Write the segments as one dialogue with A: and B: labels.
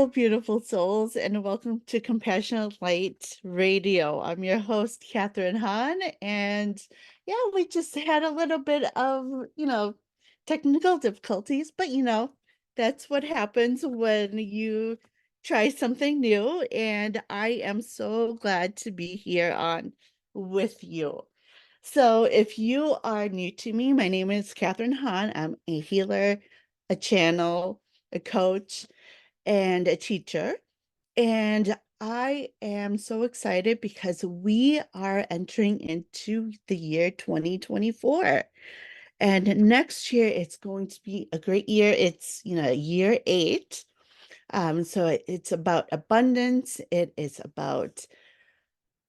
A: Hello, beautiful souls, and welcome to Compassionate Light Radio. I'm your host, Catherine Hahn, and yeah, we just had a little bit of, technical difficulties, but that's what happens when you try something new, and I am so glad to be here on with you. So, if you are new to me, my name is Catherine Hahn. I'm a healer, a channel, a coach, and a teacher. And I am so excited because we are entering into the year 2024. And next year, it's going to be a great year. It's, year 8. So it's about abundance. It is about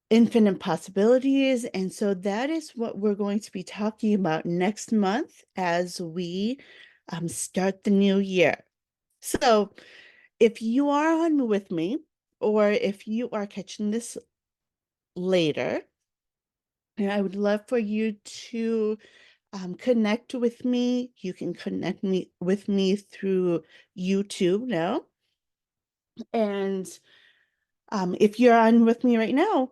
A: infinite possibilities. And so that is what we're going to be talking about next month as we start the new year. So if you are on with me, or if you are catching this later, and I would love for you to connect with me. You can connect with me through YouTube now. And if you're on with me right now,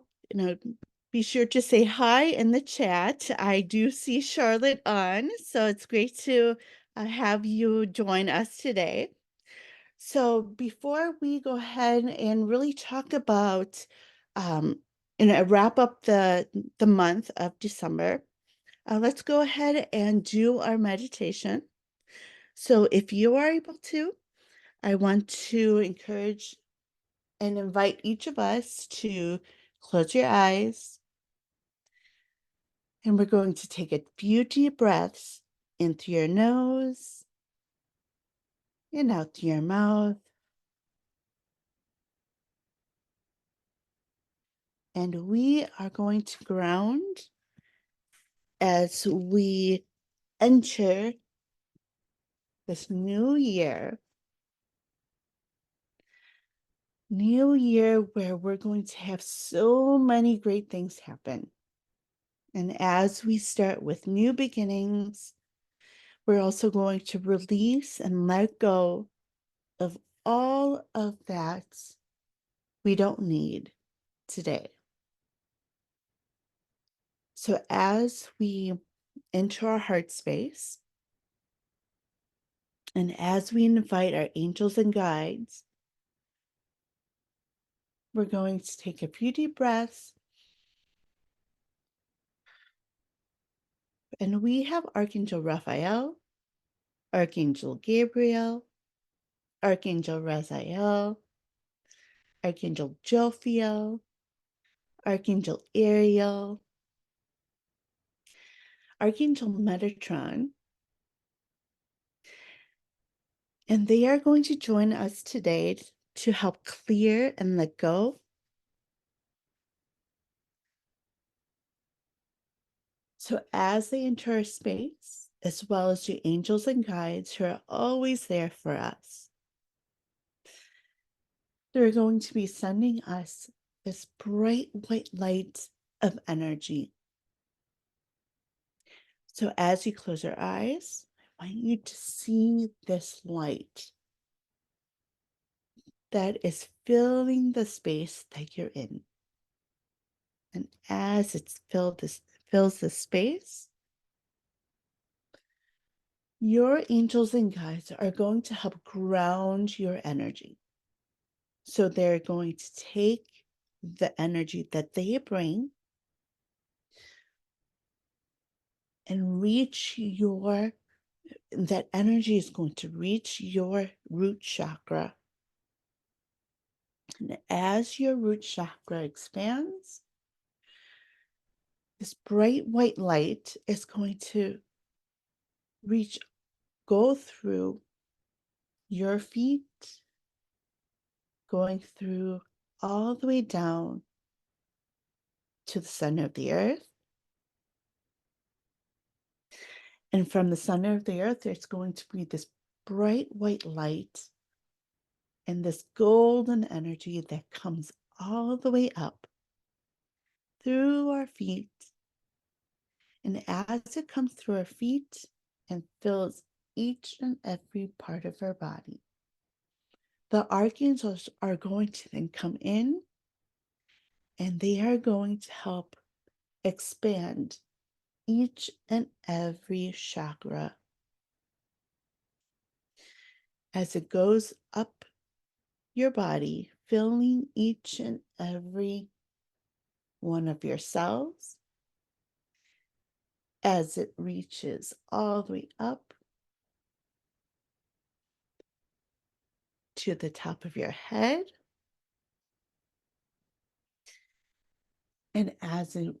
A: be sure to say hi in the chat. I do see Charlotte on, so it's great to have you join us today. So before we go ahead and really talk about, wrap up the month of December, let's go ahead and do our meditation. So if you are able to, I want to encourage and invite each of us to close your eyes. And we're going to take a few deep breaths in through your nose and out through your mouth. And we are going to ground as we enter this new year where we're going to have so many great things happen. And as we start with new beginnings, we're also going to release and let go of all of that we don't need today. So as we enter our heart space, and as we invite our angels and guides, we're going to take a few deep breaths. And we have Archangel Raphael, Archangel Gabriel, Archangel Raziel, Archangel Jophiel, Archangel Ariel, Archangel Metatron, and they are going to join us today to help clear and let go. So as they enter our space, as well as the angels and guides who are always there for us, they're going to be sending us this bright white light of energy. So as you close your eyes, I want you to see this light that is filling the space that you're in. And as fills the space, your angels and guides are going to help ground your energy. So they're going to take the energy that they bring and that energy is going to reach your root chakra. And as your root chakra expands, this bright white light is going to go through your feet, going through all the way down to the center of the earth. And from the center of the earth, there's going to be this bright white light and this golden energy that comes all the way up through our feet. And as it comes through our feet and fills each and every part of our body, The archangels are going to then come in and they are going to help expand each and every chakra as it goes up your body, filling each and every one of your cells as it reaches all the way up to the top of your head. And as it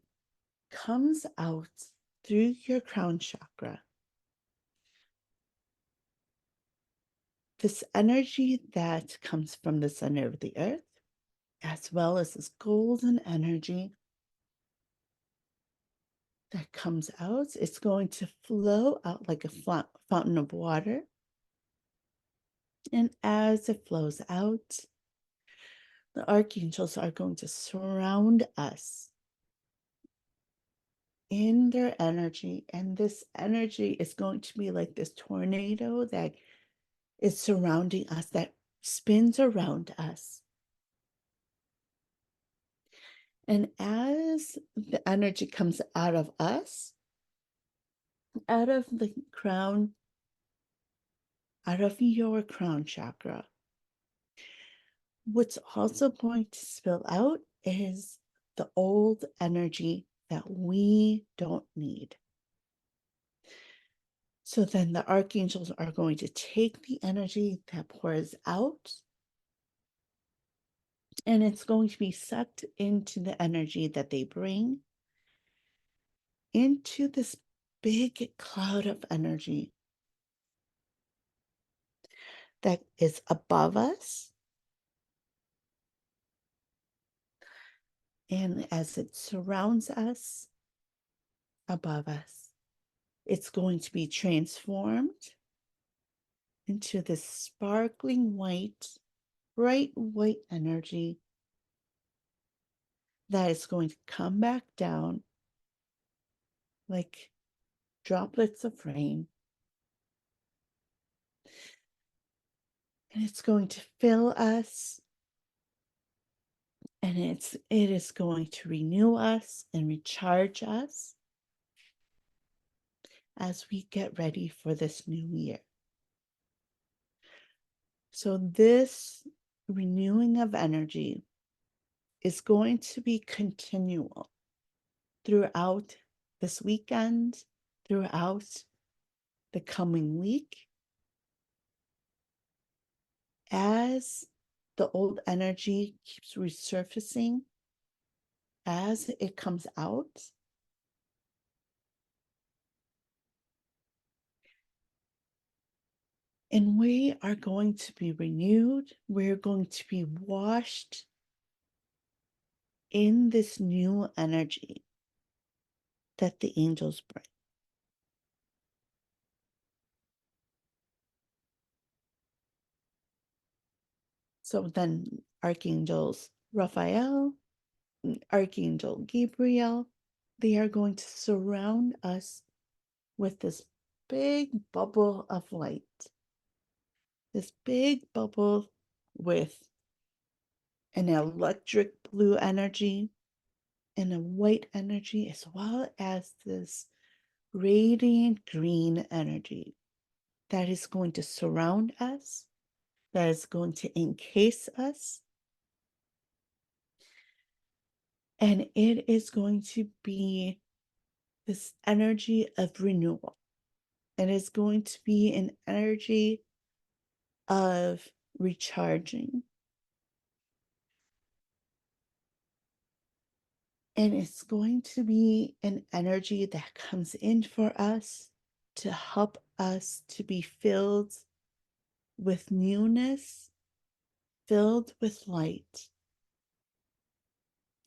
A: comes out through your crown chakra, this energy that comes from the center of the earth, as well as this golden energy that comes out, it's going to flow out like a fountain of water. And as it flows out, the archangels are going to surround us in their energy. And this energy is going to be like this tornado that is surrounding us, that spins around us. And as the energy comes out of us, out of the crown, out of your crown chakra, what's also going to spill out is the old energy that we don't need. So then the archangels are going to take the energy that pours out and it's going to be sucked into the energy that they bring into this big cloud of energy that is above us. And as it surrounds us, above us, it's going to be transformed into this sparkling white, bright white energy that is going to come back down like droplets of rain. And it's going to fill us, and it is going to renew us and recharge us as we get ready for this new year. So this renewing of energy is going to be continual throughout this weekend, throughout the coming week, as the old energy keeps resurfacing, as it comes out. And we are going to be renewed. We're going to be washed in this new energy that the angels bring. So then archangels Raphael, Archangel Gabriel, they are going to surround us with this big bubble of light. This big bubble with an electric blue energy and a white energy, as well as this radiant green energy that is going to surround us, that is going to encase us. And it is going to be this energy of renewal. It is going to be an energy of recharging. And it's going to be an energy that comes in for us to help us to be filled with newness, filled with light,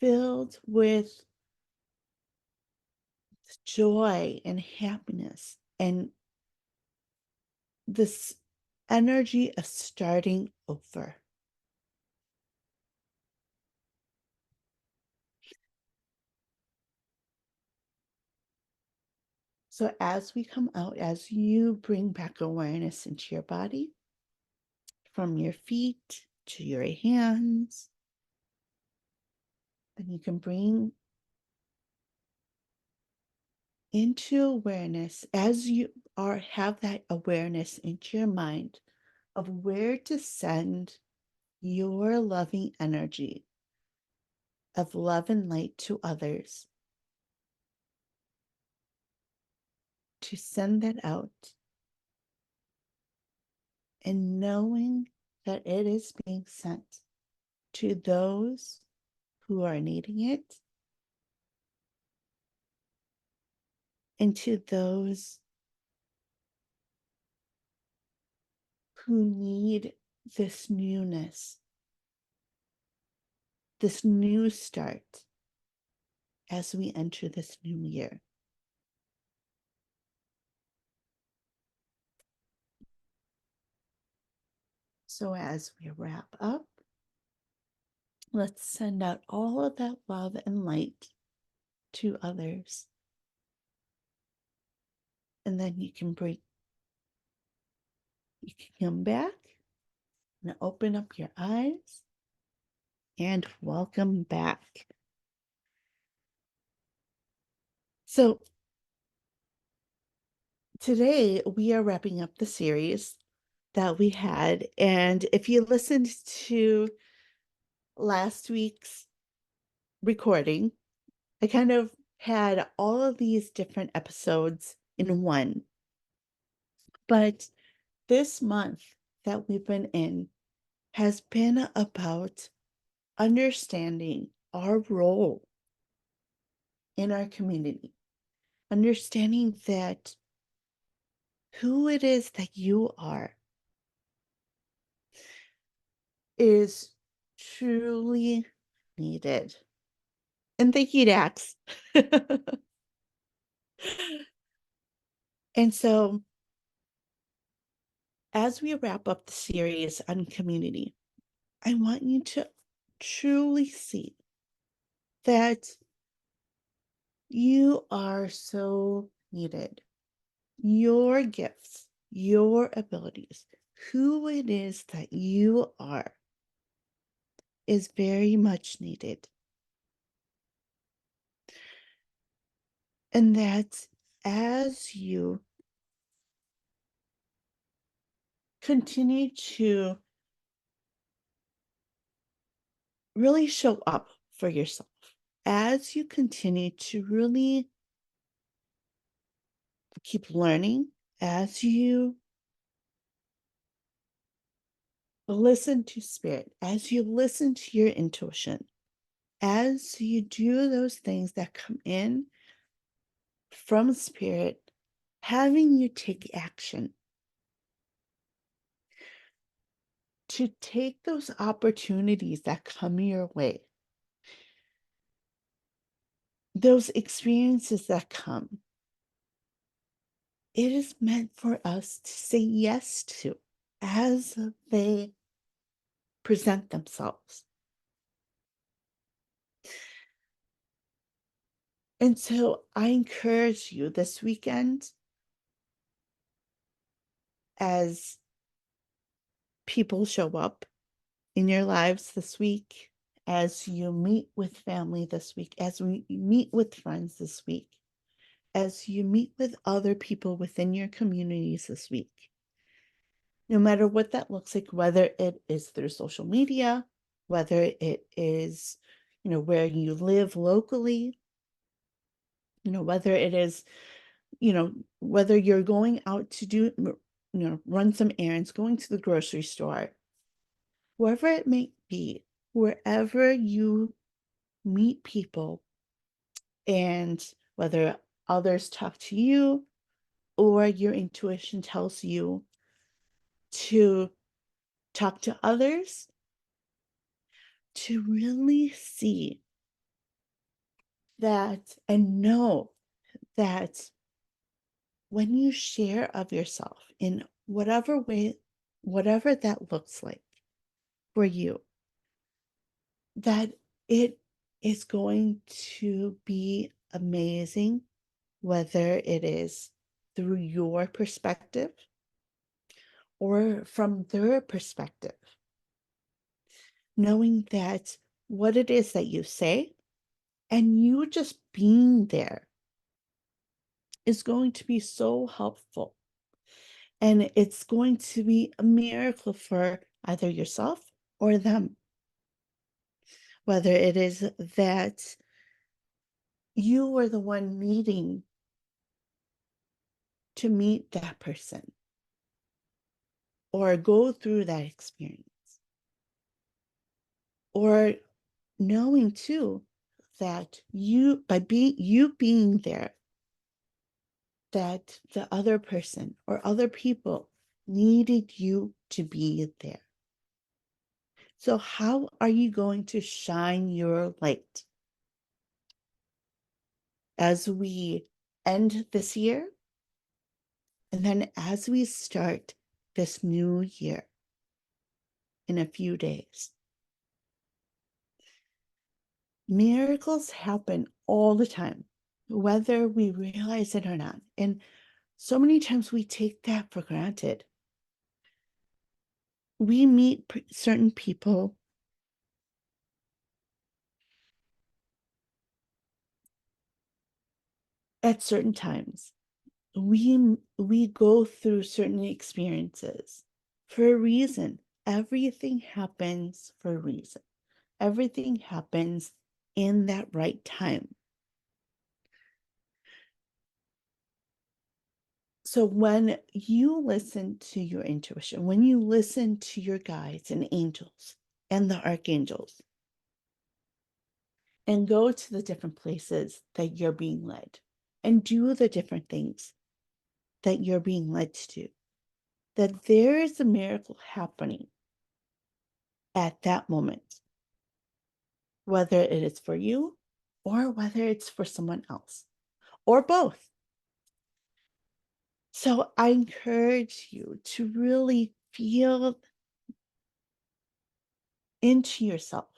A: filled with joy and happiness, and this energy of starting over. So as we come out, as you bring back awareness into your body, from your feet to your hands. Then you can bring into awareness as you have that awareness into your mind of where to send your loving energy of love and light to others, to send that out and knowing that it is being sent to those who are needing it and to those who need this newness, this new start as we enter this new year. So as we wrap up, let's send out all of that love and light to others. And then you can come back and open up your eyes and welcome back. So today we are wrapping up the series that we had. And if you listened to last week's recording, I kind of had all of these different episodes in one. But this month that we've been in has been about understanding our role in our community, understanding that who it is that you are is truly needed. And thank you, Dax. And so, as we wrap up the series on community, I want you to truly see that you are so needed. Your gifts, your abilities, who it is that you are is very much needed. And that as you continue to really show up for yourself, as you continue to really keep learning, as you listen to spirit, as you listen to your intuition, as you do those things that come in from spirit, having you take action to take those opportunities that come your way, those experiences that come. It is meant for us to say yes to as they present themselves. And so I encourage you this weekend, as people show up in your lives this week, as you meet with family this week, as we meet with friends this week, as you meet with other people within your communities this week, no matter what that looks like, whether it is through social media, whether it is, where you live locally, whether it is, whether you're going out to do, run some errands, going to the grocery store, wherever it may be, wherever you meet people, and whether others talk to you or your intuition tells you to talk to others, to really see that and know that when you share of yourself in whatever way, whatever that looks like for you, that it is going to be amazing, whether it is through your perspective or from their perspective, knowing that what it is that you say and you just being there is going to be so helpful. And it's going to be a miracle for either yourself or them. Whether it is that you were the one needing to meet that person or go through that experience, or knowing too that you being there, that the other person or other people needed you to be there. So how are you going to shine your light as we end this year, and then as we start this new year in a few days? Miracles happen all the time, whether we realize it or not. And so many times we take that for granted. We meet certain people at certain times. We go through certain experiences for a reason. Everything happens for a reason. Everything happens in that right time. So when you listen to your intuition, when you listen to your guides and angels and the archangels, and go to the different places that you're being led, and do the different things that you're being led to do, that there is a miracle happening at that moment, whether it is for you or whether it's for someone else or both. So I encourage you to really feel into yourself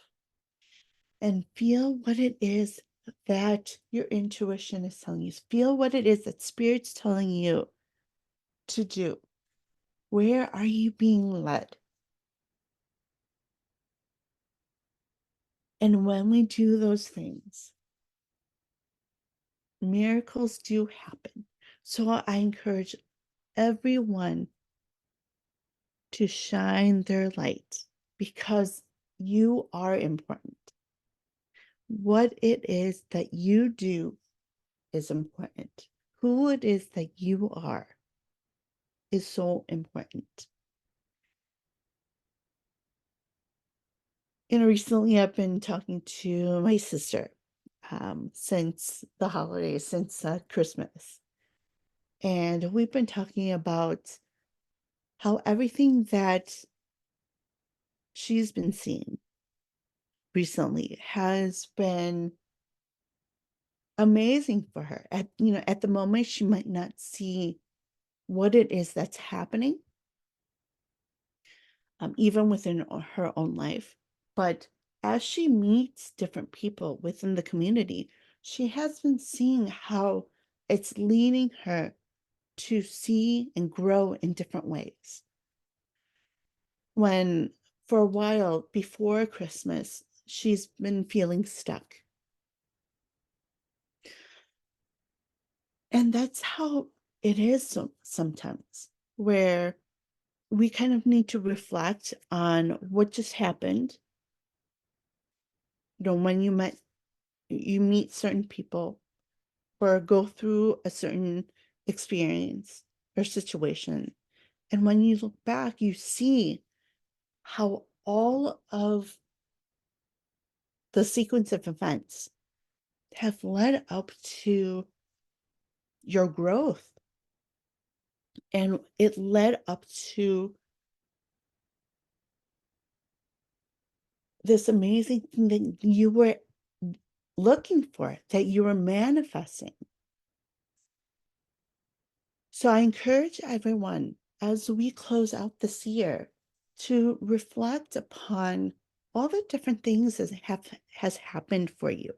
A: and feel what it is that your intuition is telling you. Feel what it is that Spirit's telling you to do. Where are you being led? And when we do those things, miracles do happen. So I encourage everyone to shine their light, because you are important. What it is that you do is important. Who it is that you are is so important. Recently I've been talking to my sister since the holidays, since Christmas. And we've been talking about how everything that she's been seeing recently has been amazing for her. At the moment, she might not see what it is that's happening, even within her own life. But as she meets different people within the community, she has been seeing how it's leading her to see and grow in different ways. When for a while before Christmas, she's been feeling stuck. And that's how it is sometimes, where we kind of need to reflect on what just happened. When you meet certain people or go through a certain experience or situation. And when you look back, you see how all of the sequence of events have led up to your growth. And it led up to this amazing thing that you were looking for, that you were manifesting. So I encourage everyone, as we close out this year, to reflect upon all the different things that has happened for you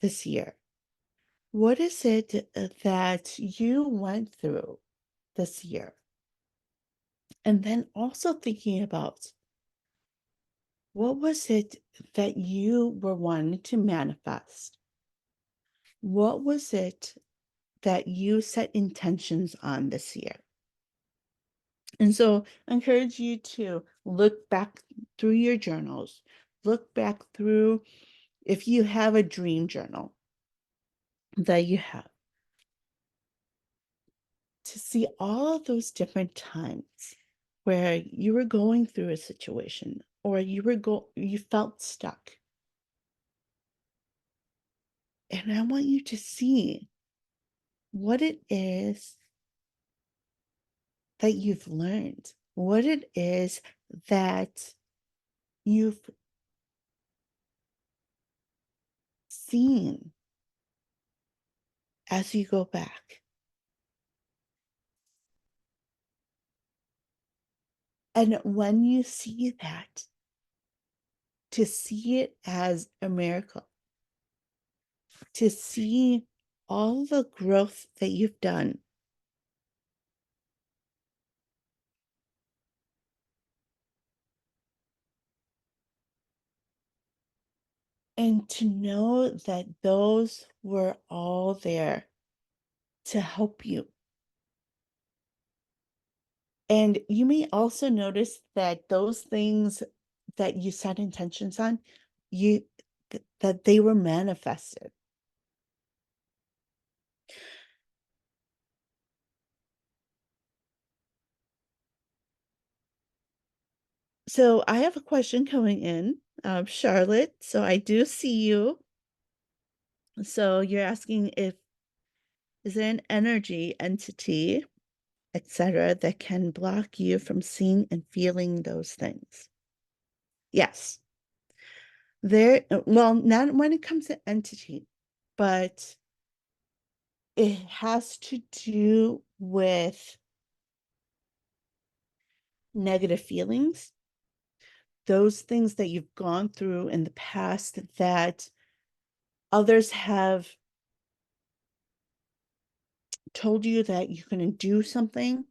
A: this year. What is it that you went through this year? And then also thinking about what was it that you were wanting to manifest? What was it that you set intentions on this year? And so I encourage you to look back through your journals, look back through if you have a dream journal that you have, to see all of those different times where you were going through a situation or you felt stuck. And I want you to see what it is that you've learned, what it is that you've seen as you go back. And when you see that, to see it as a miracle, to see all the growth that you've done, and to know that those were all there to help you. And you may also notice that those things that you set intentions on, you that they were manifested. So I have a question coming in, Charlotte. So I do see you. So you're asking if is there an energy, entity, etc., that can block you from seeing and feeling those things? Yes. Well, not when it comes to entity, but it has to do with negative feelings, those things that you've gone through in the past that others have told you that you couldn't do something,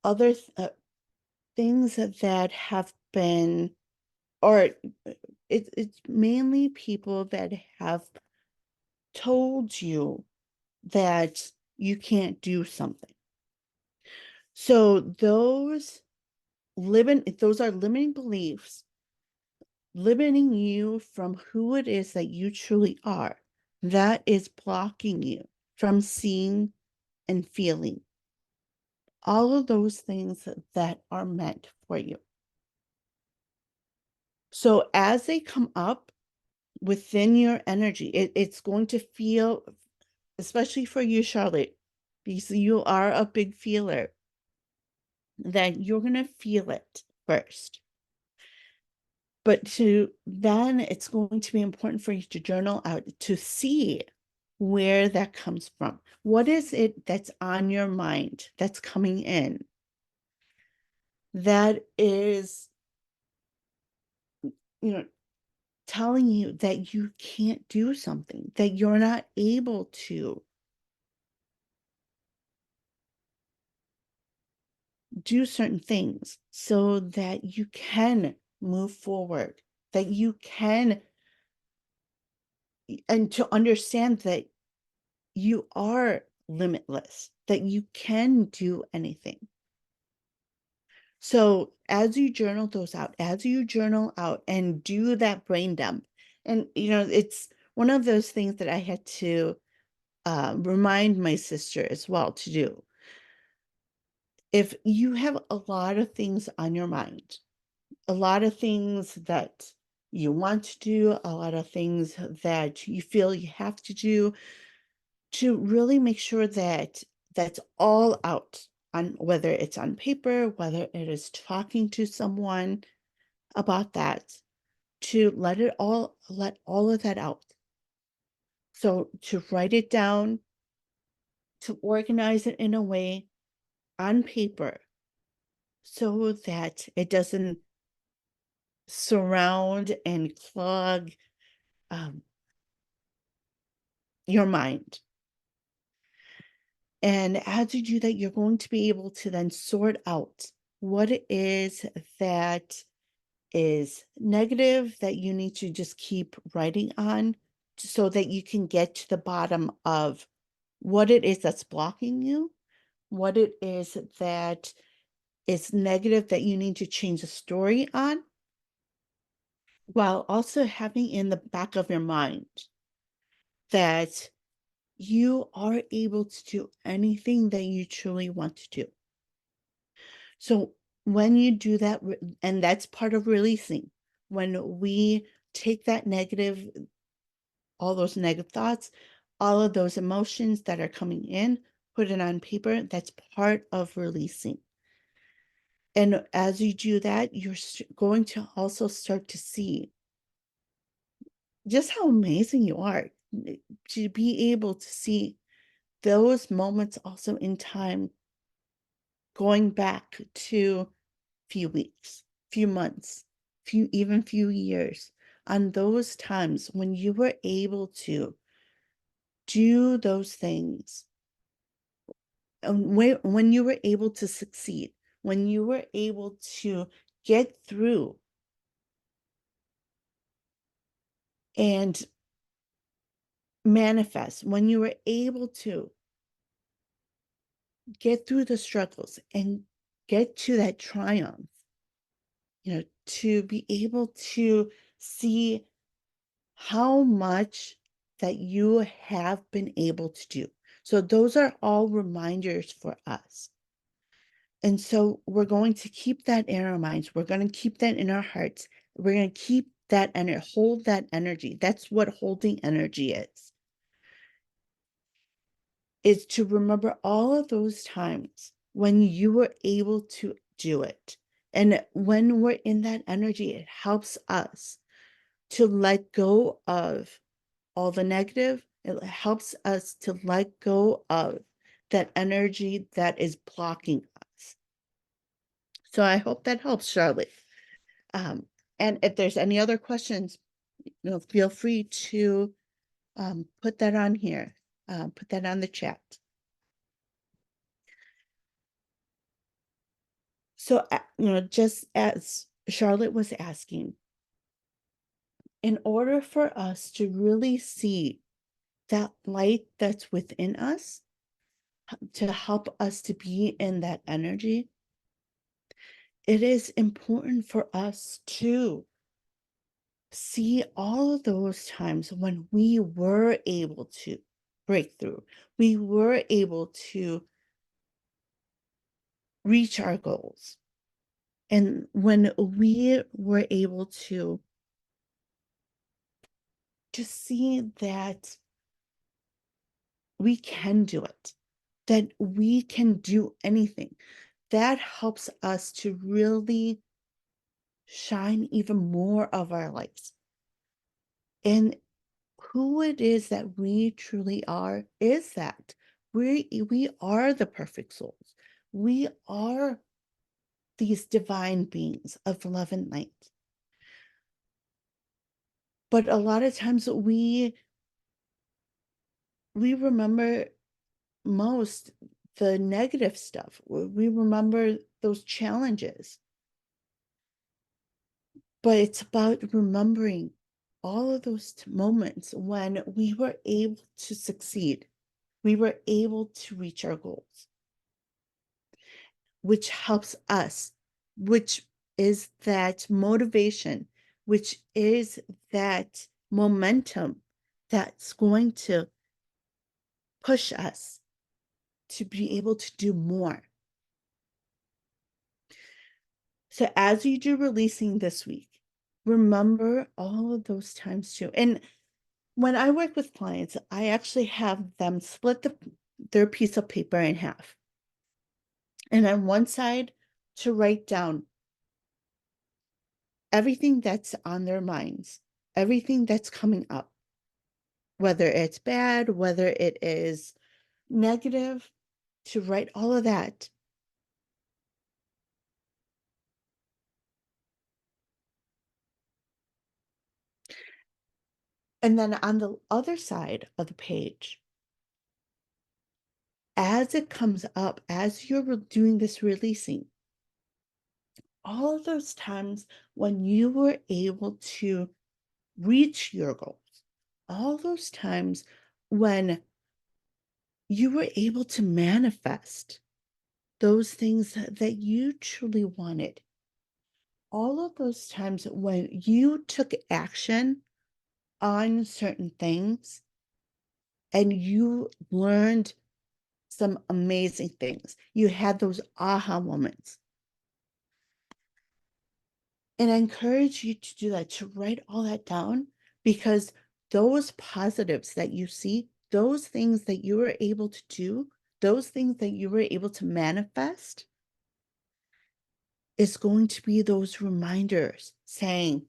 A: other things that have been, or it's mainly people that have told you that you can't do something. So those are limiting beliefs, limiting you from who it is that you truly are. That is blocking you from seeing and feeling all of those things that are meant for you. So as they come up within your energy, it's going to feel, especially for you, Charlotte, because you are a big feeler, that you're going to feel it first. But then it's going to be important for you to journal out to see where that comes from. What is it that's on your mind that's coming in that is, telling you that you can't do something, that you're not able to do certain things so that you can move forward, that you can, and to understand that you are limitless, that you can do anything. So as you journal those out, as you journal out and do that brain dump, and it's one of those things that I had to remind my sister as well to do. If you have a lot of things on your mind, a lot of things that you want to do, a lot of things that you feel you have to do, to really make sure that that's all out, on whether it's on paper, whether it is talking to someone about that, to let all of that out. So to write it down, to organize it in a way on paper so that it doesn't surround and clog um, your mind. And as you do that, you're going to be able to then sort out what it is that is negative that you need to just keep writing on so that you can get to the bottom of what it is that's blocking you, what it is that is negative that you need to change the story on, while also having in the back of your mind that you are able to do anything that you truly want to do. So when you do that, and that's part of releasing, when we take that negative, all those negative thoughts, all of those emotions that are coming in, put it on paper, that's part of releasing. And as you do that, you're going to also start to see just how amazing you are, to be able to see those moments also in time going back to few weeks, few months, few years, on those times when you were able to do those things, and when you were able to succeed, when you were able to get through and manifest, when you were able to get through the struggles and get to that triumph, to be able to see how much that you have been able to do. So those are all reminders for us. And so we're going to keep that in our minds. We're going to keep that in our hearts. We're going to keep that and hold that energy. That's what holding energy is to remember all of those times when you were able to do it. And when we're in that energy, it helps us to let go of all the negative. It helps us to let go of that energy that is blocking us. So I hope that helps, Charlotte. Um, and if there's any other questions, feel free to put that on here, put that on the chat. So, just as Charlotte was asking, in order for us to really see that light that's within us, to help us to be in that energy, it is important for us to see all of those times when we were able to break through, we were able to reach our goals. And when we were able to just see that we can do it, that we can do anything, that helps us to really shine even more of our lights. And who it is that we truly are is that we are the perfect souls. We are these divine beings of love and light. But a lot of times we remember most the negative stuff. We remember those challenges. But it's about remembering all of those moments when we were able to succeed. We were able to reach our goals, which helps us, which is that motivation, which is that momentum that's going to push us to be able to do more. So as you do releasing this week, remember all of those times too. And when I work with clients, I actually have them split their piece of paper in half. And on one side, to write down everything that's on their minds, everything that's coming up, whether it's bad, whether it is negative, to write all of that. And then on the other side of the page, as it comes up, as you're doing this releasing, all of those times when you were able to reach your goals, all those times when you were able to manifest those things that you truly wanted, all of those times when you took action on certain things and you learned some amazing things, you had those aha moments. And I encourage you to do that, to write all that down, because those positives that you see, those things that you were able to do, those things that you were able to manifest, is going to be those reminders saying,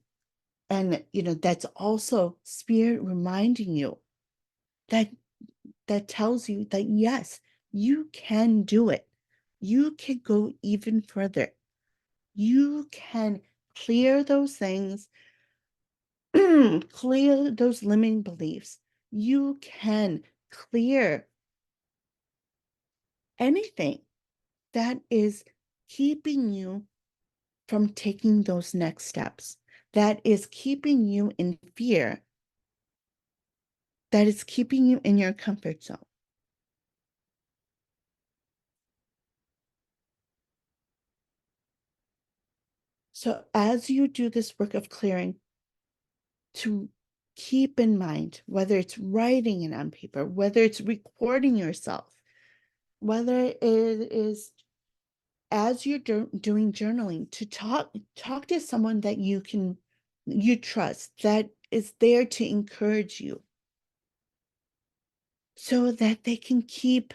A: and that's also spirit reminding you that tells you that yes, you can do it. You can go even further. You can clear those things, clear those limiting beliefs. You can clear anything that is keeping you from taking those next steps, that is keeping you in fear, that is keeping you in your comfort zone. So, as you do this work of clearing, to keep in mind, whether it's writing it on paper, whether it's recording yourself, whether it is as you're doing journaling, to talk to someone that you trust, that is there to encourage you, so that they can keep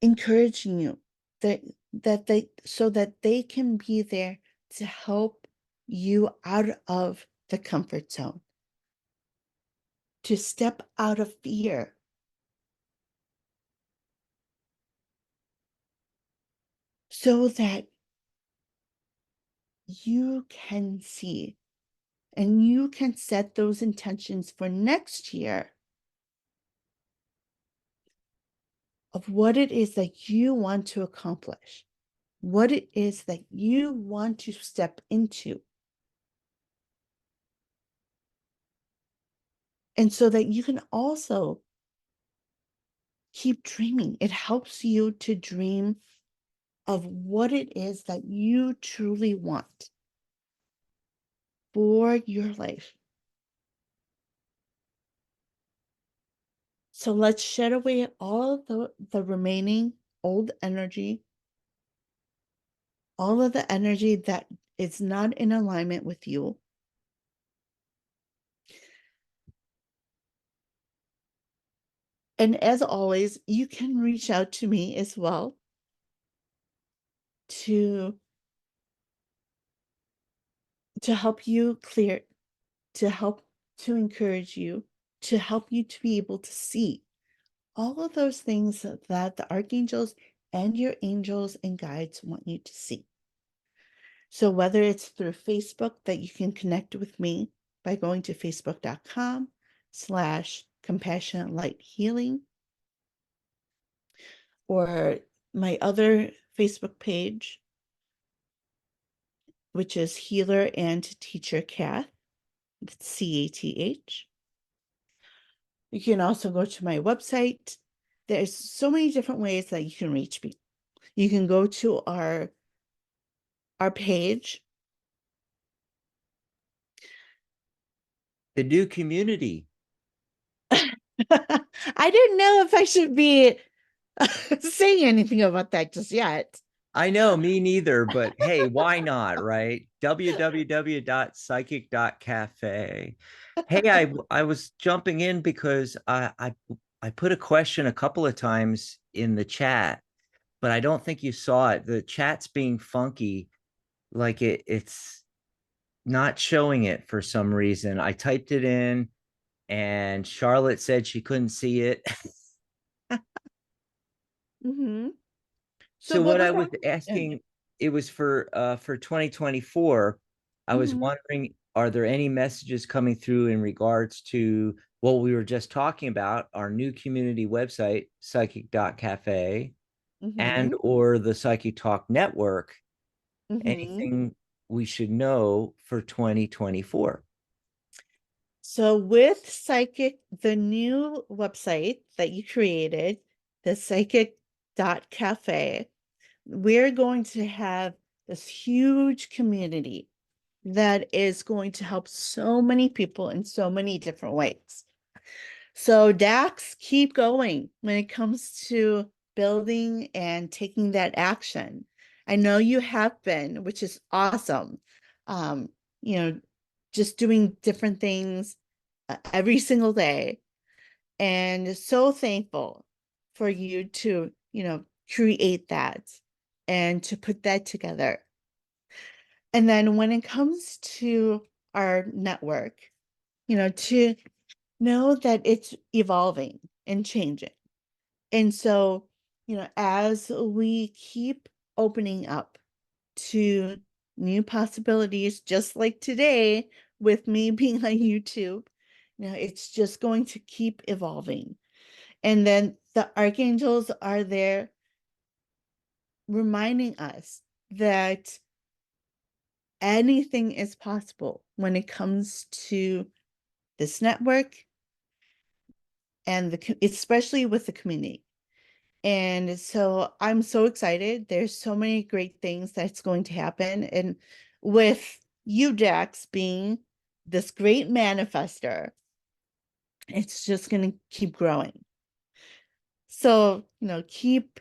A: encouraging you, that so that they can be there to help you out of the comfort zone, to step out of fear, so that you can see and you can set those intentions for next year of what it is that you want to accomplish, what it is that you want to step into. And so that you can also keep dreaming. It helps you to dream of what it is that you truly want for your life. So let's shed away all the remaining old energy, all of the energy that is not in alignment with you. And as always, you can reach out to me as well to help you clear, to help to encourage you, to help you to be able to see all of those things that the archangels and your angels and guides want you to see. So whether it's through Facebook, that you can connect with me by going to facebook.com/compassionate light healing, or my other Facebook page, which is Healer and Teacher Cath. That's CATH. You can also go to my website. There's so many different ways that you can reach me. You can go to our page.
B: The new community.
A: I didn't know if I should be saying anything about that just yet.
B: I know, me neither, but hey, why not, right? www.psychic.cafe. Hey, I was jumping in because I put a question a couple of times in the chat, but I don't think you saw it. The chat's being funky, like it's not showing it for some reason. I typed it in and Charlotte said she couldn't see it.
A: Mm-hmm. So
B: So
A: what
B: what
A: was
B: I was
A: that question?
B: asking, it was for 2024. I was
A: Mm-hmm.
B: wondering, are there any messages coming through in regards to what we were just talking about, our new community website, psychic.cafe, and
A: Mm-hmm.
B: or the Psychic Talk Network,
A: Mm-hmm.
B: anything we should know for 2024?
A: So with Psychic, the new website that you created, the psychic.cafe, we're going to have this huge community that is going to help so many people in so many different ways. So Dax, keep going when it comes to building and taking that action. I know you have been, which is awesome. Um, you know, just doing different things every single day, and so thankful for you to, create that and to put that together. And then when it comes to our network, to know that it's evolving and changing. And so, as we keep opening up to new possibilities, just like today with me being on YouTube, it's just going to keep evolving. And then the archangels are there reminding us that anything is possible when it comes to this network and especially with the community. And so I'm so excited. There's so many great things that's going to happen. And with you, Dax, being this great manifester, it's just going to keep growing. So, keep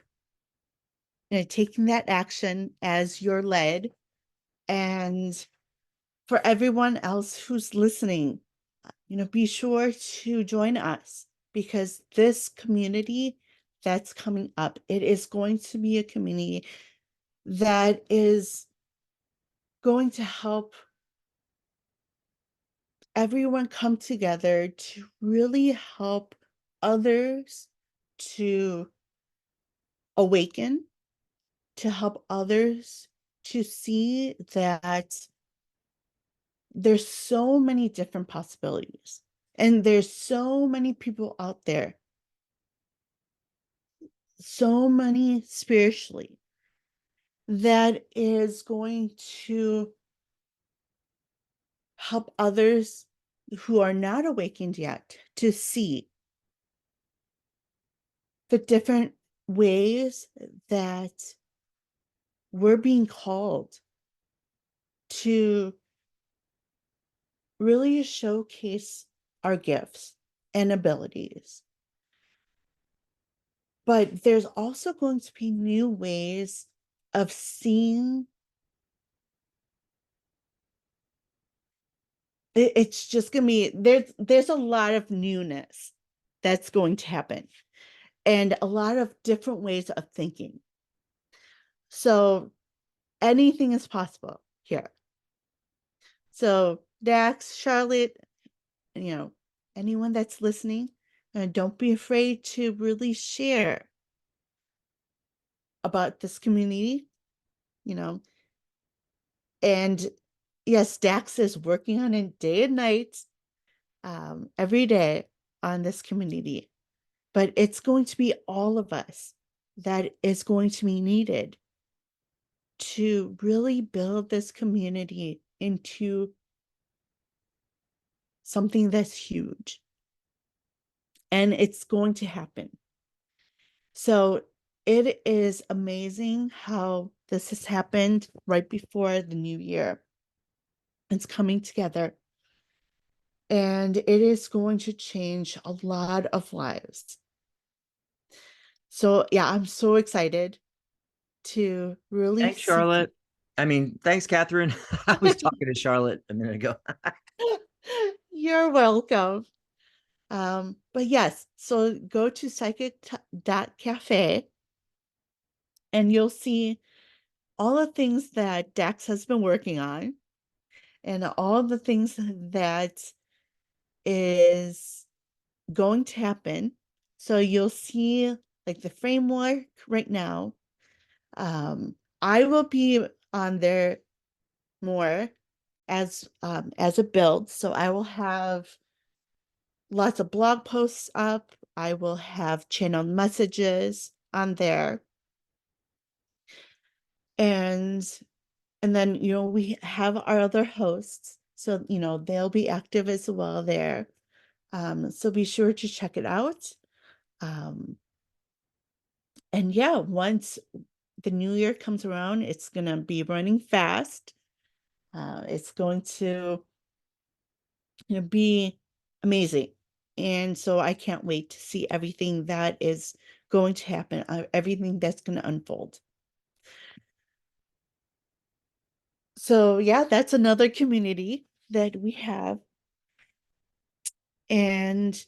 A: taking that action as you're led. And for everyone else who's listening, be sure to join us because this community that's coming up, it is going to be a community that is going to help everyone come together to really help others to awaken, to help others to see that there's so many different possibilities and there's so many people out there, so many spiritually, that is going to help others who are not awakened yet to see the different ways that we're being called to really showcase our gifts and abilities. But there's also going to be new ways of seeing. It's just going to be there's a lot of newness that's going to happen and a lot of different ways of thinking. So anything is possible here. So Dax, Charlotte, you know, anyone that's listening, don't be afraid to really share about this community, you know. And yes, Dax is working on it day and night, every day on this community. But it's going to be all of us that is going to be needed to really build this community into something that's huge. And it's going to happen. So it is amazing how this has happened right before the new year. It's coming together and it is going to change a lot of lives. So, yeah, I'm so excited to really
B: Thanks,
A: see.
B: Charlotte. I mean, thanks, Catherine. I was talking to Charlotte a minute ago.
A: You're welcome. But yes, so go to psychic.cafe and you'll see all the things that Dax has been working on and all the things that is going to happen. So you'll see like the framework right now. I will be on there more as a build. So I will have lots of blog posts up. I will have channel messages on there. And then, we have our other hosts. So, they'll be active as well there. So be sure to check it out. Um, and yeah, once the new year comes around, it's gonna be running fast. It's going to, be amazing. And so I can't wait to see everything that is going to happen, everything that's going to unfold. So yeah, that's another community that we have. And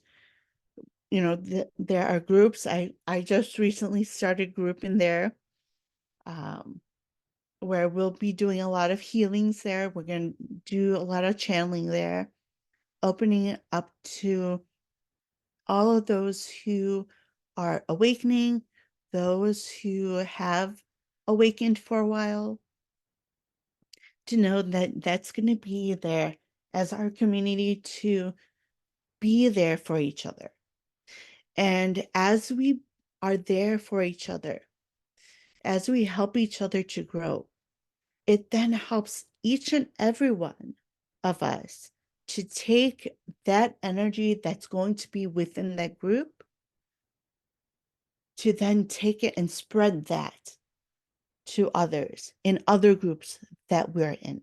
A: there are groups. I just recently started a group in there, um, where we'll be doing a lot of healings there. We're going to do a lot of channeling there, opening it up to all of those who are awakening, those who have awakened for a while, to know that that's going to be there as our community, to be there for each other. And as we are there for each other, as we help each other to grow, it then helps each and every one of us to take that energy that's going to be within that group, to then take it and spread that to others in other groups that we're in.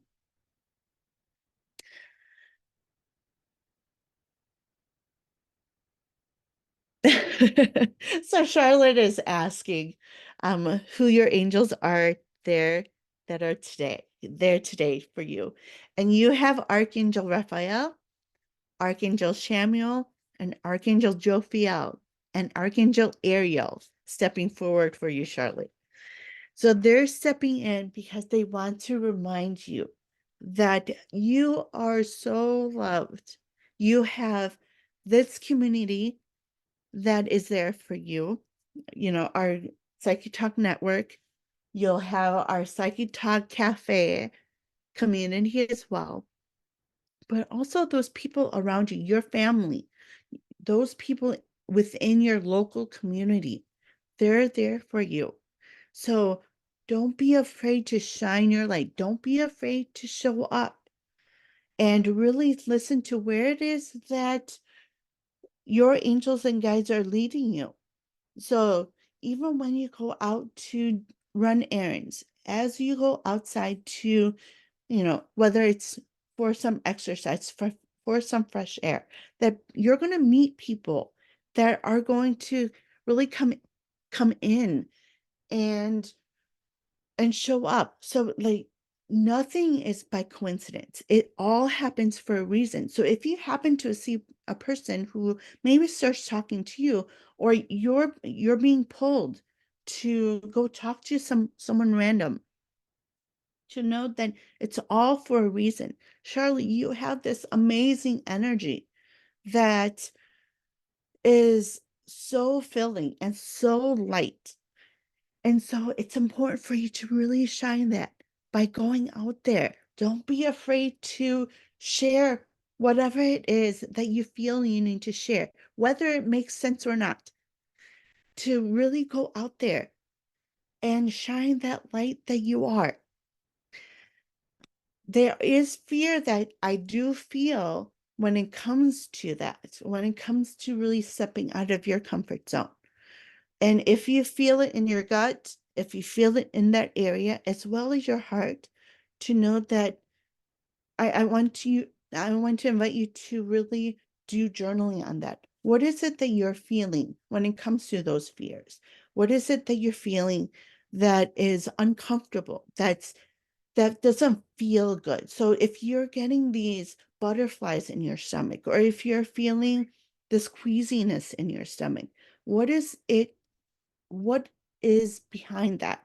A: So Charlotte is asking who your angels are there that are there today for you. And you have Archangel Raphael, Archangel Samuel, and Archangel Jophiel, and Archangel Ariel stepping forward for you, Charlotte. So they're stepping in because they want to remind you that you are so loved. You have this community that is there for you. Our Psychic Talk Network. You'll have our Psychic Talk Cafe community as well. But also those people around you, your family, those people within your local community, they're there for you. So don't be afraid to shine your light. Don't be afraid to show up and really listen to where it is that your angels and guides are leading you. So even when you go out to run errands, as you go outside to, whether it's for some exercise, for some fresh air, that you're going to meet people that are going to really come in and show up. So like nothing is by coincidence. It all happens for a reason. So if you happen to see a person who maybe starts talking to you, or you're being pulled to go talk to someone random, to know that it's all for a reason. Charlie, you have this amazing energy that is so filling and so light. And so it's important for you to really shine that by going out there. Don't be afraid to share whatever it is that you feel you need to share, whether it makes sense or not, to really go out there and shine that light that you are. There is fear that I do feel when it comes to that, when it comes to really stepping out of your comfort zone. And if you feel it in your gut, if you feel it in that area, as well as your heart, to know that I want to invite you to really do journaling on that. What is it that you're feeling when it comes to those fears? What is it that you're feeling that is uncomfortable, that doesn't feel good? So if you're getting these butterflies in your stomach, or if you're feeling this queasiness in your stomach, what is it? What is behind that?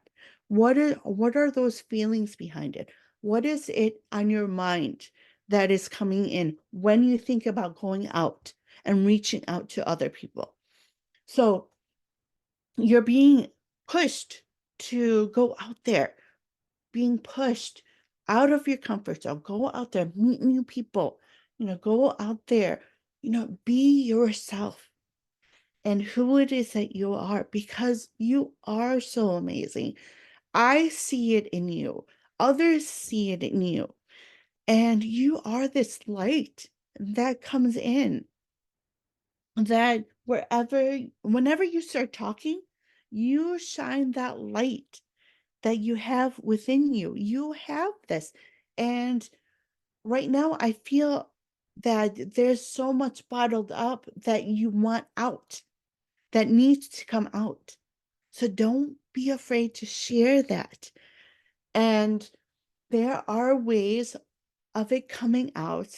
A: What are those feelings behind it? What is it on your mind that is coming in when you think about going out and reaching out to other people? So you're being pushed to go out there, being pushed out of your comfort zone. Go out there, meet new people, go out there, be yourself and who it is that you are, because you are so amazing. I see it in you. Others see it in you. And you are this light that comes in, that whenever you start talking, you shine that light that you have within you. You have this. And right now, I feel that there's so much bottled up that you want out, that needs to come out. So don't be afraid to share that. And there are ways of it coming out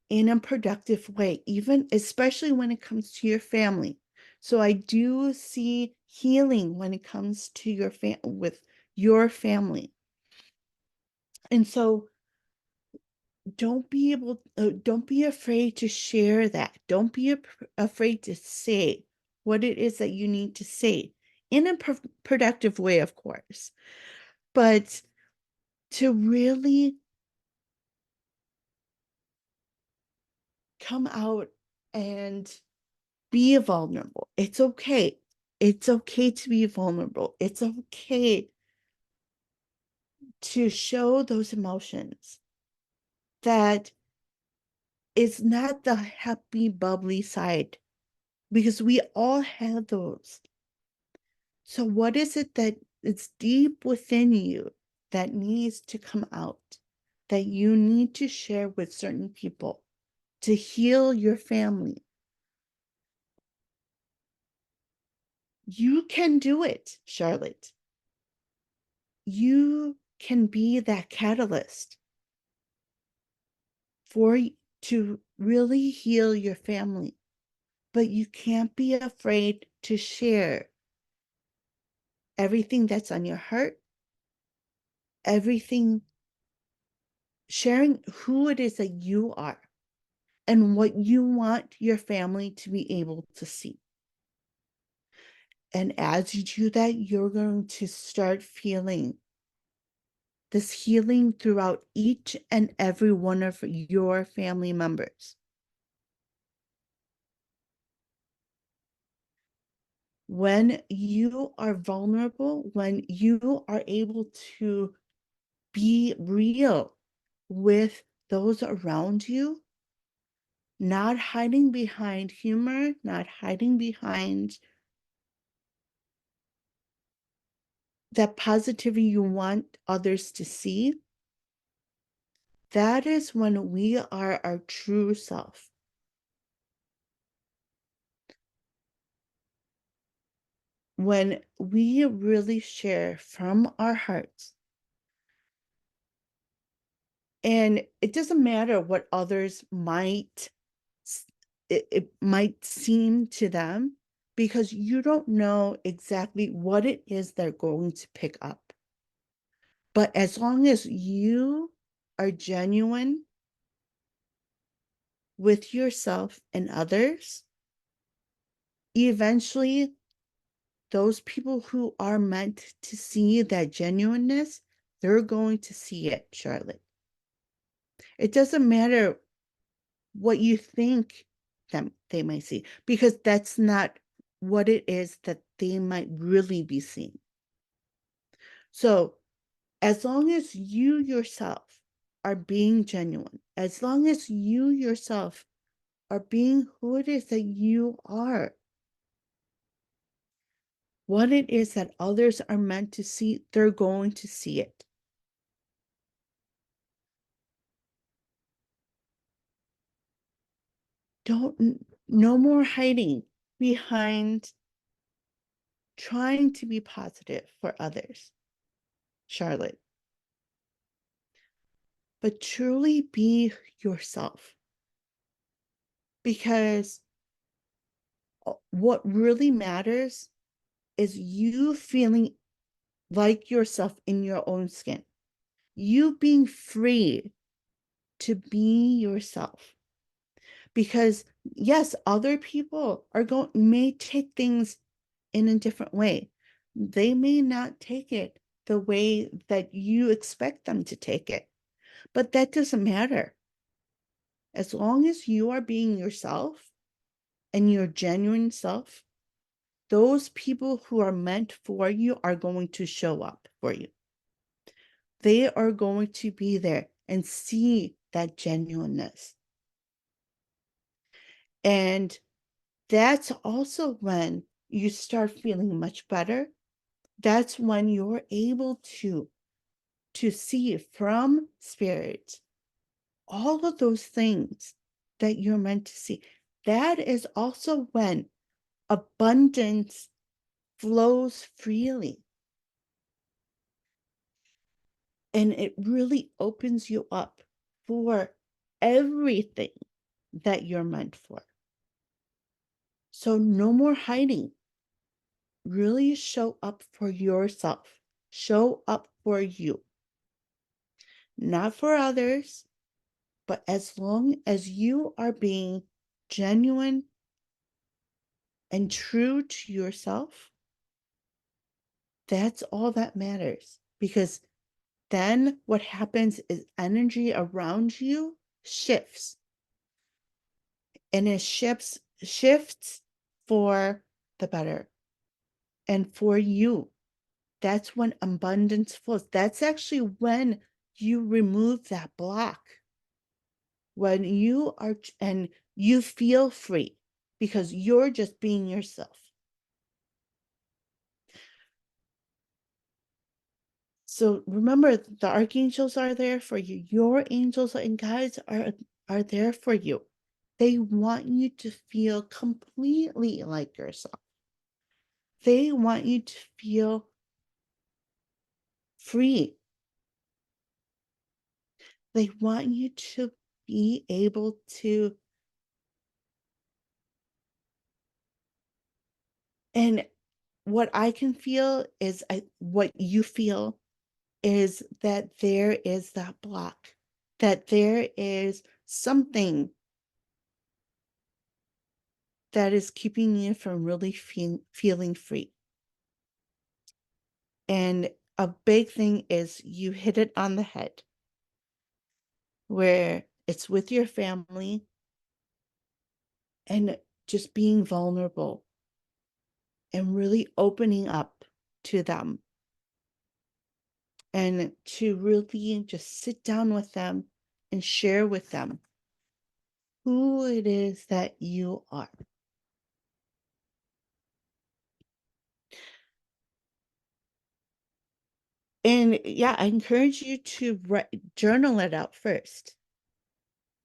A: in a productive way, even especially when it comes to your family. So I do see healing when it comes to with your family. And so don't be afraid to share that. Don't be afraid to say what it is that you need to say in a productive way, of course, but to really come out and be vulnerable. It's okay. It's okay to be vulnerable. It's okay to show those emotions. That is not the happy, bubbly side, because we all have those. So, what is it that is deep within you that needs to come out, that you need to share with certain people to heal your family? You can do it, Charlotte. You can be that catalyst to really heal your family, but you can't be afraid to share everything that's on your heart, everything, sharing who it is that you are and what you want your family to be able to see. And as you do that, you're going to start feeling this healing throughout each and every one of your family members. When you are vulnerable, when you are able to be real with those around you, not hiding behind humor, not hiding behind that positivity you want others to see, that is when we are our true self. When we really share from our hearts. And it doesn't matter what others it might seem to them, because you don't know exactly what it is they're going to pick up. But as long as you are genuine with yourself and others, eventually those people who are meant to see that genuineness, they're going to see it, Charlotte. It doesn't matter what you think them they might see, because that's not what it is that they might really be seeing. So as long as you yourself are being genuine, as long as you yourself are being who it is that you are, what it is that others are meant to see, they're going to see it. No more hiding behind trying to be positive for others, Charlotte, but truly be yourself. Because what really matters is you feeling like yourself in your own skin, you being free to be yourself. Because yes, other people may take things in a different way. They may not take it the way that you expect them to take it, but that doesn't matter. As long as you are being yourself and your genuine self, those people who are meant for you are going to show up for you. They are going to be there and see that genuineness. And that's also when you start feeling much better. That's when you're able to see from spirit all of those things that you're meant to see. That is also when abundance flows freely. And it really opens you up for everything that you're meant for. So no more hiding. Really show up for yourself. Show up for you. Not for others, but as long as you are being genuine and true to yourself, that's all that matters. Because then what happens is energy around you shifts, and it shifts for the better and for you. That's when abundance flows. That's actually when you remove that block. When you are and you feel free because you're just being yourself. So remember, the archangels are there for you. Your angels and guides are there for you. They want you to feel completely like yourself. They want you to feel free. They want you to be able to, and what I can feel is what you feel is that there is that block, that there is something that is keeping you from really feeling free. And a big thing is you hit it on the head, where it's with your family and just being vulnerable and really opening up to them and to really just sit down with them and share with them who it is that you are. And yeah, I encourage you to journal it out first.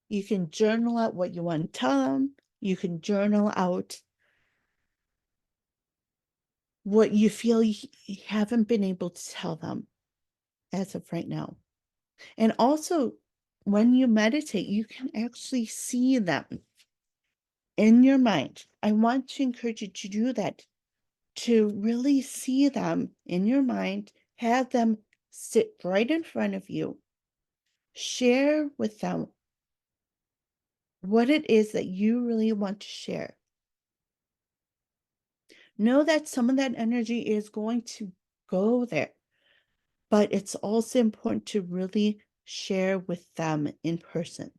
A: You can journal out what you want to tell them. You can journal out what you feel you haven't been able to tell them as of right now. And also, when you meditate, you can actually see them in your mind. I want to encourage you to do that, to really see them in your mind, have them sit right in front of you, share with them what it is that you really want to share. Know that some of that energy is going to go there, but it's also important to really share with them in person,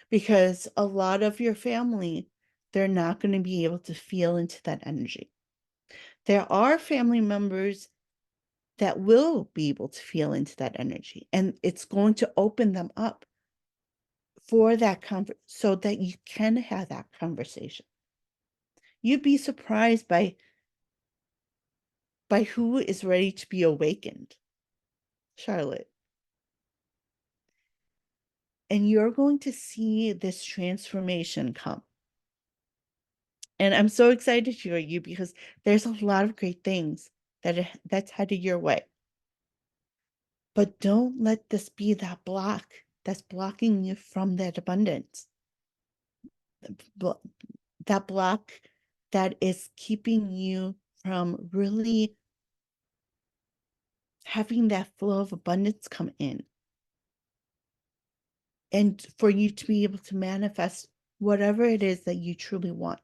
A: because a lot of your family, they're not going to be able to feel into that energy. There are family members that will be able to feel into that energy, and it's going to open them up for that so that you can have that conversation. You'd be surprised by who is ready to be awakened, Charlotte. And you're going to see this transformation come. And I'm so excited for you because there's a lot of great things that's headed your way. But don't let this be that block that's blocking you from that abundance. That block that is keeping you from really having that flow of abundance come in. And for you to be able to manifest whatever it is that you truly want.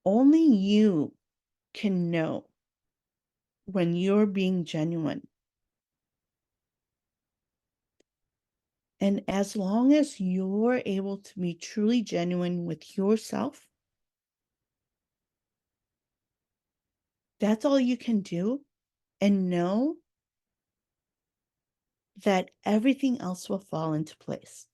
A: Only you can know when you're being genuine. And as long as you're able to be truly genuine with yourself, that's all you can do. And know that everything else will fall into place.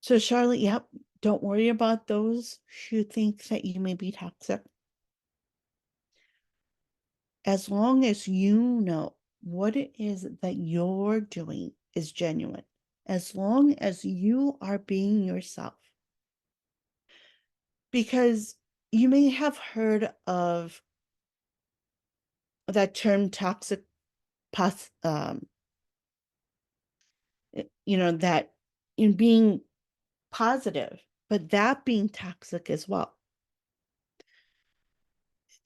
A: So, Charlotte, yep, don't worry about those who think that you may be toxic. As long as you know what it is that you're doing is genuine, as long as you are being yourself. Because you may have heard of that term toxic pos that in being positive, but that being toxic as well.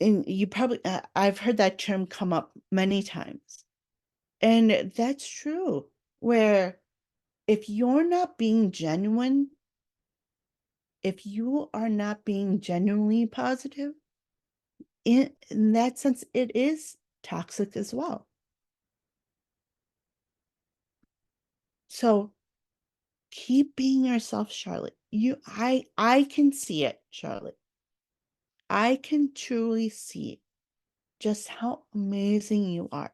A: And you probably I've heard that term come up many times. And that's true. Where if you're not being genuine, if you are not being genuinely positive, in that sense, it is toxic as well. So keep being yourself, Charlotte. I can see it, Charlotte. I can truly see just how amazing you are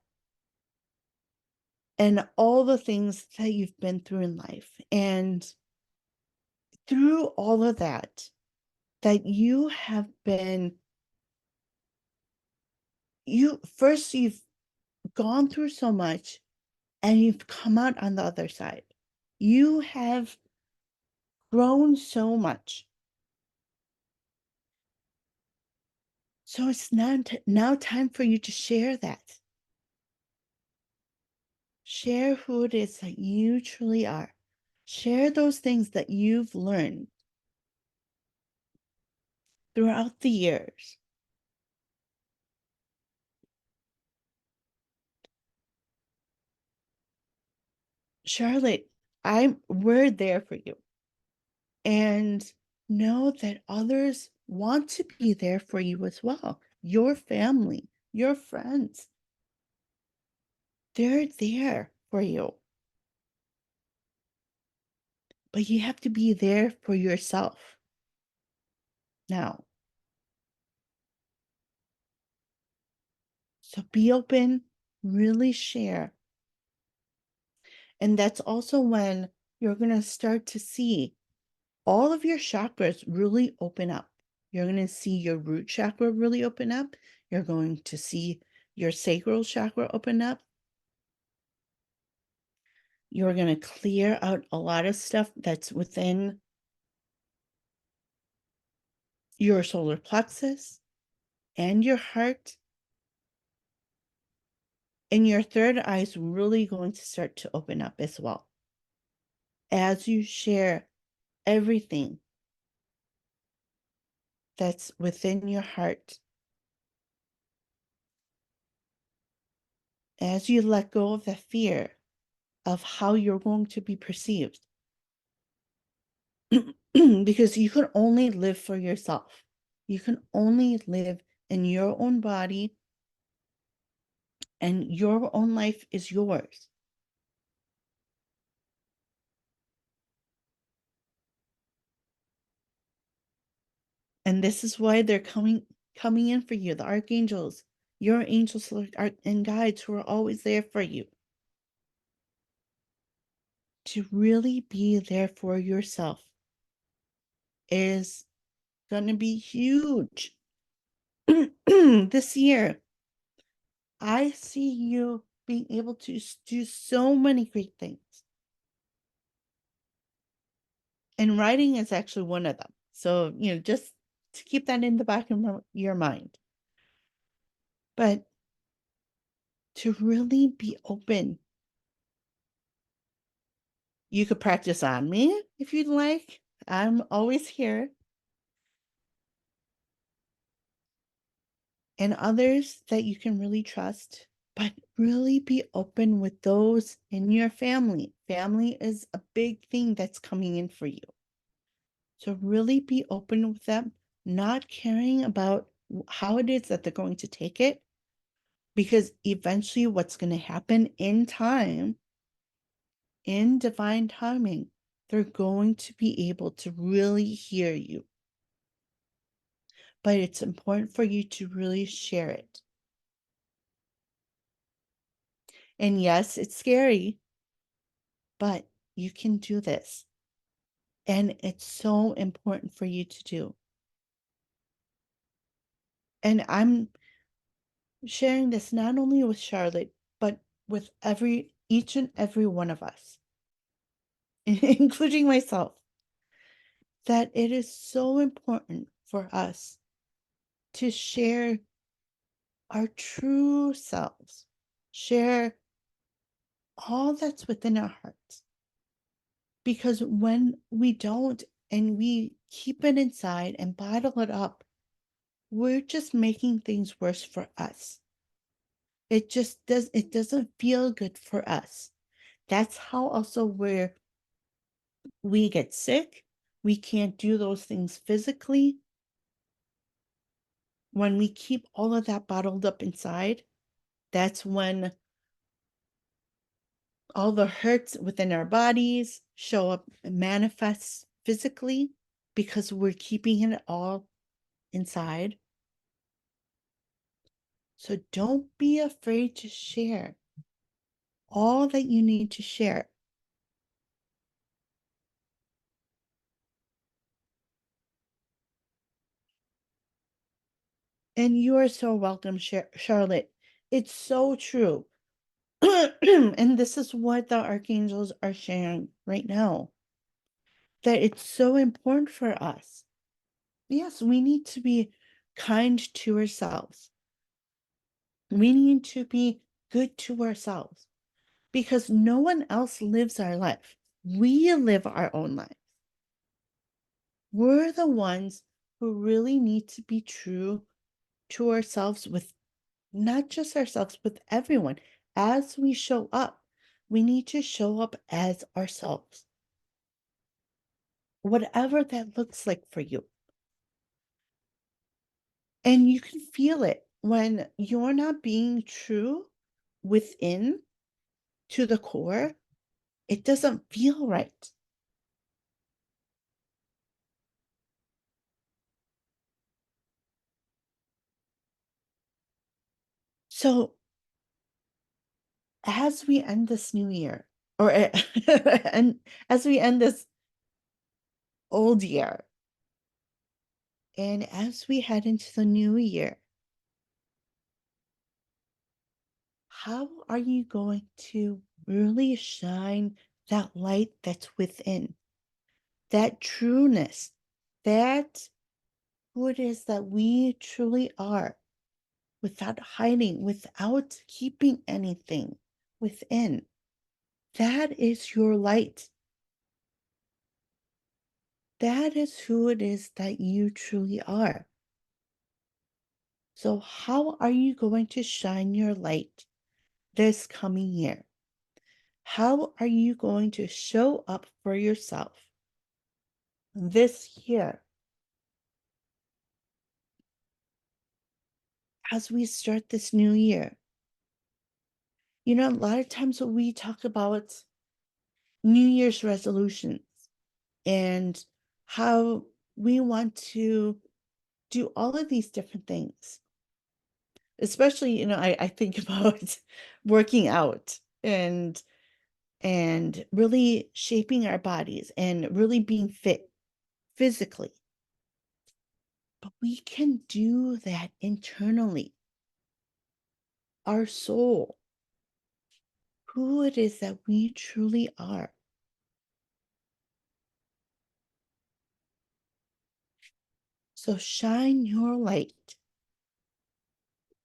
A: and all the things that you've been through in life. And through all of that, that you have been, you've gone through so much and you've come out on the other side. You have grown so much. So it's now time for you to share that. Share who it is that you truly are. Share those things that you've learned throughout the years. Charlotte, we're there for you. And know that others want to be there for you as well. Your family, your friends, they're there for you. But you have to be there for yourself now. So be open, really share. And that's also when you're going to start to see all of your chakras really open up. You're going to see your root chakra really open up. You're going to see your sacral chakra open up. You're going to clear out a lot of stuff that's within your solar plexus and your heart. And your third eye is really going to start to open up as well as you share everything that's within your heart. As you let go of the fear of how you're going to be perceived. Because you can only live for yourself. You can only live in your own body, and your own life is yours. And this is why they're coming in for you, the archangels, your angels and guides who are always there for you. To really be there for yourself is going to be huge. This year, I see you being able to do so many great things. And writing is actually one of them. So, just to keep that in the back of your mind. But to really be open, you could practice on me if you'd like. I'm always here. And others that you can really trust, but really be open with those in your family. Family is a big thing that's coming in for you. So really be open with them, not caring about how it is that they're going to take it, because eventually what's going to happen in time, in divine timing, they're going to be able to really hear you. But it's important for you to really share it. And yes, it's scary, but you can do this. And it's so important for you to do. And I'm sharing this not only with Charlotte, but with each and every one of us, including myself, that it is so important for us to share our true selves, share all that's within our hearts. Because when we don't and we keep it inside and bottle it up, we're just making things worse for us. It doesn't feel good for us. That's how also we get sick. We can't do those things physically. When we keep all of that bottled up inside, that's when all the hurts within our bodies show up and manifest physically because we're keeping it all inside. So don't be afraid to share all that you need to share. And you are so welcome, Charlotte. It's so true. And this is what the archangels are sharing right now, that it's so important for us. Yes, we need to be kind to ourselves. We need to be good to ourselves because no one else lives our life. We live our own life. We're the ones who really need to be true to ourselves, with not just ourselves, with everyone. As we show up, we need to show up as ourselves, whatever that looks like for you. And you can feel it when you're not being true within to the core. It doesn't feel right. So as we end this new year, or and as we end this old year, and as we head into the new year, how are you going to really shine that light that's within, that trueness, that who it is that we truly are, without hiding, without keeping anything within? That is your light. That is who it is that you truly are. So, how are you going to shine your light this coming year? How are you going to show up for yourself this year as we start this new year? You know, a lot of times when we talk about New Year's resolutions and how we want to do all of these different things, especially, I think about working out and really shaping our bodies and really being fit physically. But we can do that internally. Our soul, who it is that we truly are. So shine your light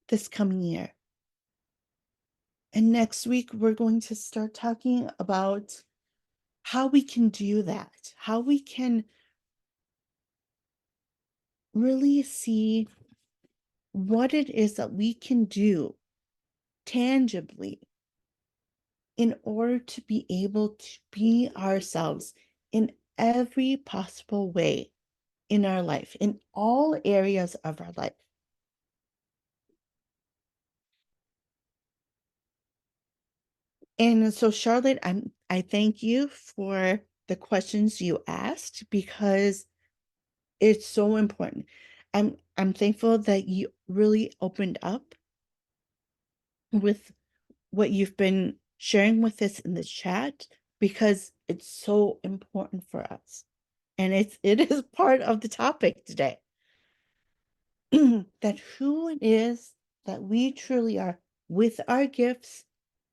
A: this coming year. And next week, we're going to start talking about how we can do that, how we can really see what it is that we can do tangibly in order to be able to be ourselves in every possible way in our life, in all areas of our life. And so, Charlotte, I thank you for the questions you asked because it's so important. I'm thankful that you really opened up with what you've been sharing with us in the chat because it's so important for us. And it is part of the topic today. That who it is that we truly are with our gifts,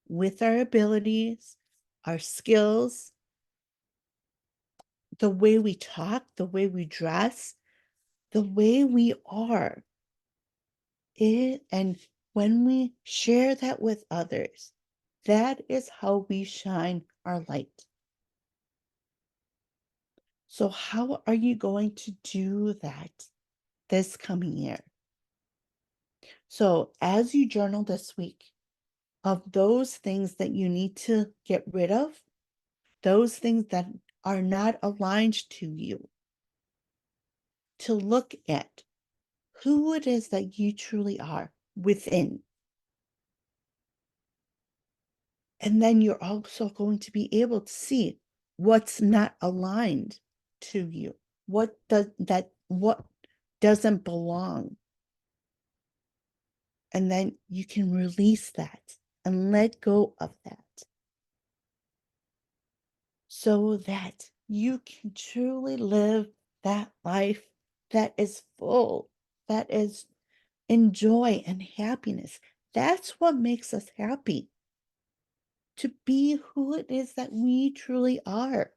A: with our abilities, our skills, the way we talk, the way we dress, the way we are. And when we share that with others, that is how we shine our light. So, how are you going to do that this coming year? So, as you journal this week of those things that you need to get rid of, those things that are not aligned to you, to look at who it is that you truly are within. And then you're also going to be able to see what's not aligned to you. What doesn't belong. And then you can release that and let go of that so that you can truly live that life that is full, that is in joy and happiness. That's what makes us happy, to be who it is that we truly are,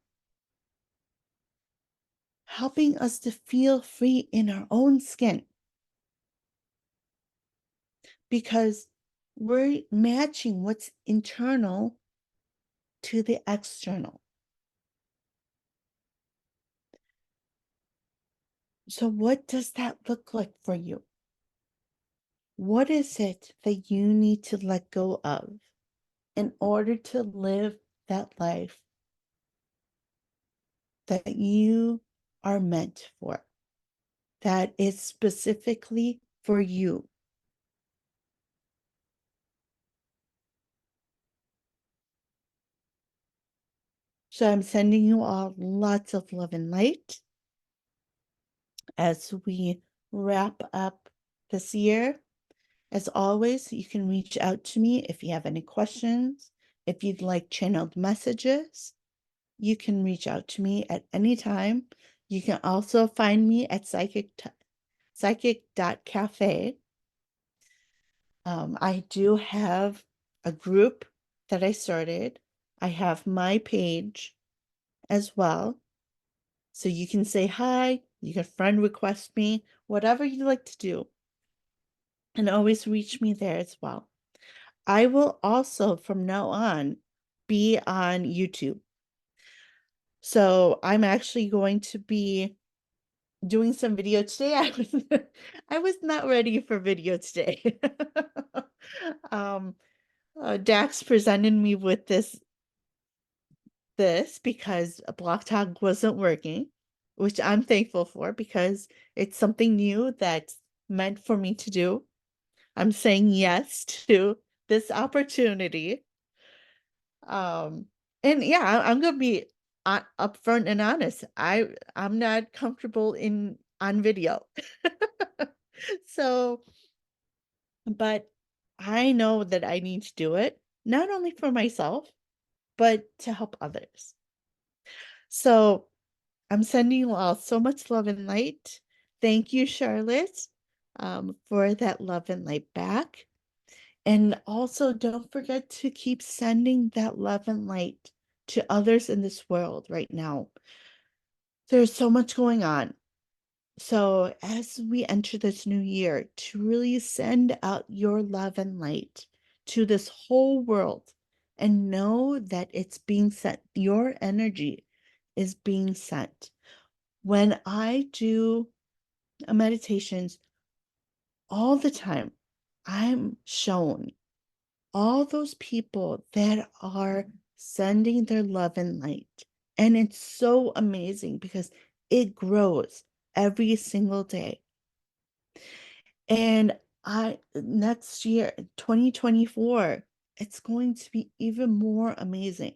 A: helping us to feel free in our own skin because we're matching what's internal to the external. So, what does that look like for you? What is it that you need to let go of in order to live that life that you are meant for, that is specifically for you? So, I'm sending you all lots of love and light as we wrap up this year. As always, you can reach out to me if you have any questions, if you'd like channeled messages. You can reach out to me at any time. You can also find me at psychic.cafe. I do have a group that I started. I have my page as well. So you can say hi, you can friend request me, whatever you like to do, and always reach me there as well. I will also, from now on, be on YouTube. So I'm actually going to be doing some video today. I was not ready for video today. um, Dax presented me with this because Block Talk wasn't working, which I'm thankful for because it's something new that's meant for me to do. I'm saying yes to this opportunity. Um, and yeah, I'm gonna be upfront and honest. I'm not comfortable in on video. So, but I know that I need to do it, not only for myself, but to help others. So I'm sending you all so much love and light. Thank you, Charlotte, for that love and light back. And also, don't forget to keep sending that love and light to others in this world right now. There's so much going on. So, as we enter this new year, to really send out your love and light to this whole world and know that it's being sent, your energy is being sent. When I do meditations all the time, I'm shown all those people that are sending their love and light And it's so amazing because it grows every single day. And next year, 2024, it's going to be even more amazing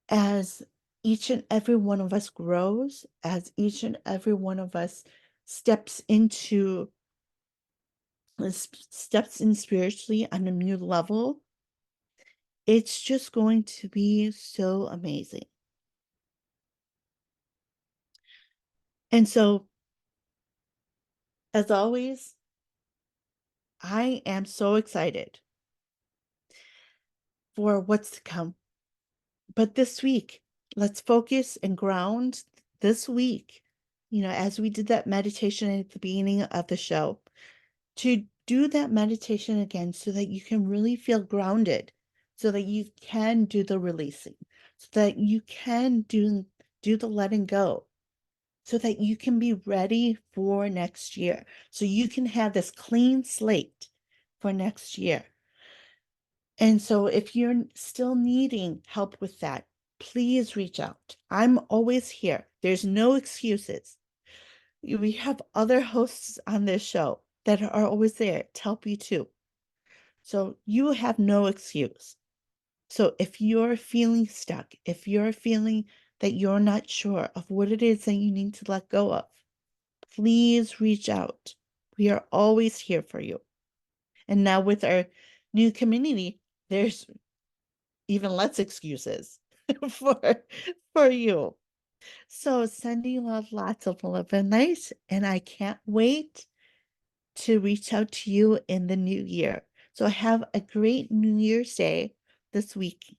A: as each and every one of us grows, as each and every one of us steps into steps in spiritually on a new level. It's just going to be so amazing. And so, as always, I am so excited for what's to come. But this week, let's focus and ground this week, as we did that meditation at the beginning of the show, to do that meditation again so that you can really feel grounded, so that you can do the releasing, so that you can do the letting go, so that you can be ready for next year, so you can have this clean slate for next year. And so if you're still needing help with that, please reach out. I'm always here. There's no excuses. We have other hosts on this show that are always there to help you too. So you have no excuse. So if you're feeling stuck, if you're feeling that you're not sure of what it is that you need to let go of, please reach out. We are always here for you. And now with our new community, there's even less excuses for for you. So sending you out lots of love and light, and I can't wait to reach out to you in the new year. So have a great New Year's Day this week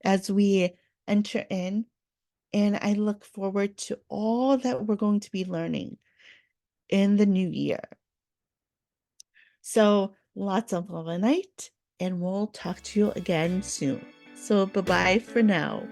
A: as we enter in, and I look forward to all that we're going to be learning in the new year. So lots of love and light, and we'll talk to you again soon. So bye-bye for now.